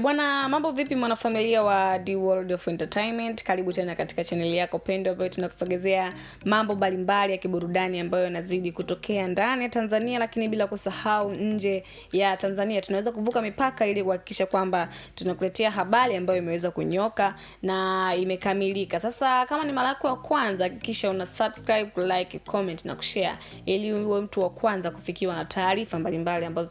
Bwana, mambo vipi mwanafamilia wa The World of Entertainment? Karibu tena katika channel yako pendwa ambayo tunakusogezea mambo mbalimbali ya kiburudani ambayo yanazidi kutokea ndani ya Tanzania, lakini bila kusahau nje ya Tanzania. Tunaweza kuvuka mipaka ili kuhakikisha kwamba tunakuletea habari ambayo imeweza kunyoka na imekamilika. Sasa kama ni mara yako ya kwanza, hakikisha una subscribe, like, comment na kushare ili uwe mtu wa kwanza kufikiwa na taarifa mbalimbali ambazo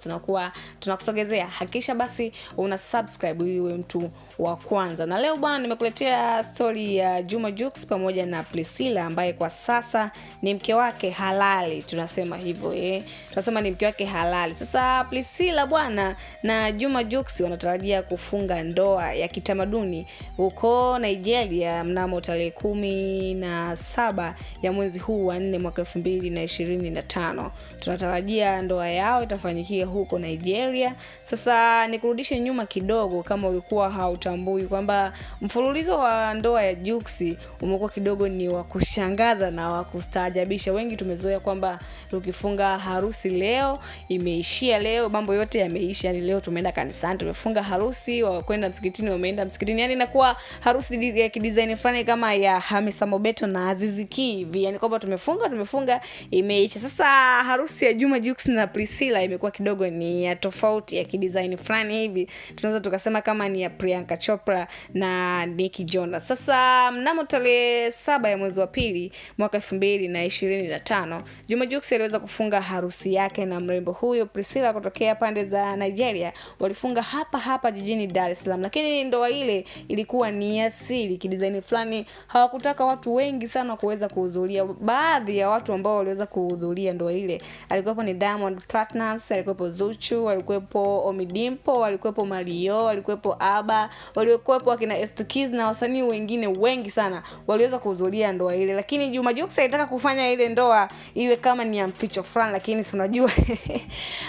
tunakusogezea. Hakikisha basi una subscribe ili uwe mtu wa kwanza. Na leo bwana, nimekuletea story ya Juma Jux pamoja na Priscilla ambaye kwa sasa ni mke wake halali. Tunasema hivyo tunasema ni mke wake halali. Sasa Priscilla bwana na Juma Jux wanatarajia kufunga ndoa ya kitamaduni huko Nigeria mnamo tarehe 17 ya mwezi huu wa 4 mwaka 2025. Tunatarajia ndoa yao itafanyikia huko Nigeria. Sasa nikurudishe nyuma kidogo kama ulikuwa hautambui kwamba mfululizo wa ndoa ya Jux umekuwa kidogo ni wa kushangaza na wa kustaajabisha. Wengi tumezoea kwamba tukifunga harusi leo imeishia leo, mambo yote yameisha. Yani leo tumeenda kanisani, tumefunga harusi, wakwenda msikitini wameenda msikitini. Yani inakuwa harusi ya kidesign fulani kama ya Hamisa Mobeto na Azizi Ki hivi. Yani kwamba tumefunga imeisha. Sasa harusi ya Juma Jux na Priscilla imekuwa kidogo ni ya tofauti ya kidesign fulani hivi. Tunaweza tukasema kama ni ya Priyanka Chopra na Nick Jonas. Sasa mnamo tarehe 7 ya mwezi wa pili mwaka 2025, Juma Jux aliweza kufunga harusi yake na mrembo huyo Priscilla kutokea pande za Nigeria. Walifunga hapa jijini Dar es Salaam, lakini ndoa ile ilikuwa ni asili kidesign fulani. Hawakutaka watu wengi sana kuweza kuhudhuria. Baadhi ya watu ambao waliweza kuhudhuria ndoa ile alikuwepo ni Diamond Platnumz, alikuwepo Zuchu, alikuwepo Omidimpo, alikuwepo Mario, alikuwepo Aba, walikuwepo akina Estukiz na wasanii wengine wengi sana waliweza kuhudhuria ndoa ile. Lakini Juma Jux alitaka kufanya ile ndoa iwe kama ni ya mficho fulani, lakini si unajua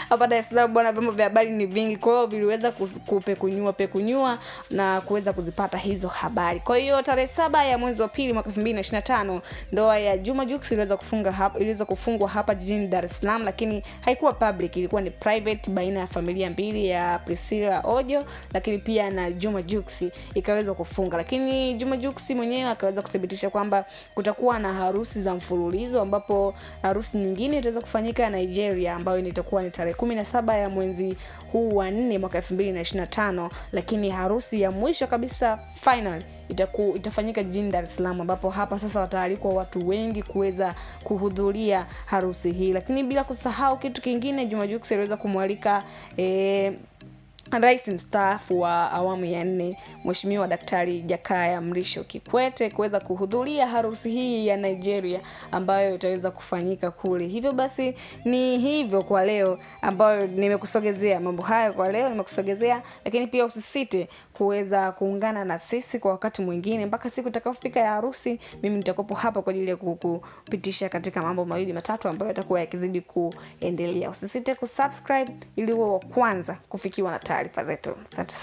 hapa Dar es Salaam bwana, vyombo vya habari ni vingi, kwa hiyo viliweza kupekunyua na kuweza kuzipata hizo habari. Kwa hiyo tarehe 7 ya mwezi wa pili mwaka 2025 ndoa ya Juma Jux iliweza kufungwa hapa jijini Dar es Salaam, lakini haikuwa public, ilikuwa ni private baina ya familia mbili ya Priscilla Ojo lakini pia na Juma Jux ikaweza kufunga. Lakini Juma Jux mwenyewe akaweza kuthibitisha kwamba kutakuwa na harusi za mfululizo, ambapo harusi nyingine itaweza kufanyika Nigeria ambayo itakuwa ni tarehe 17 ya mwezi huu wa 4 mwaka 2025, lakini harusi ya mwisho kabisa final itafanyika jijini Dar es Salaam, ambapo hapa sasa wataalikwa watu wengi kuweza kuhudhuria harusi hii. Lakini bila kusahau kitu kingine, Juma Jux aliweza kumwalika Rais mstaafu wa awamu ya 4 Mheshimiwa Daktari Jakaya Mrisho Kikwete kuweza kuhudhuria harusi hii ya Nigeria ambayo itaweza kufanyika kule. Hivyo basi ni hivyo kwa leo ambayo nimekusogezea mambo hayo kwa leo nimekusogezea, lakini pia usisite kuweza kuungana na sisi kwa wakati mwingine mpaka siku itakapofika ya harusi. Mimi nitakuwepo hapa kwa ajili ya kukupitisha katika mambo mawili matatu ambayo yatakuwa yakizidi kuendelea. Usisite kusubscribe ili uwe wa kwanza kufikiwa na taarifa zetu. Asante sana.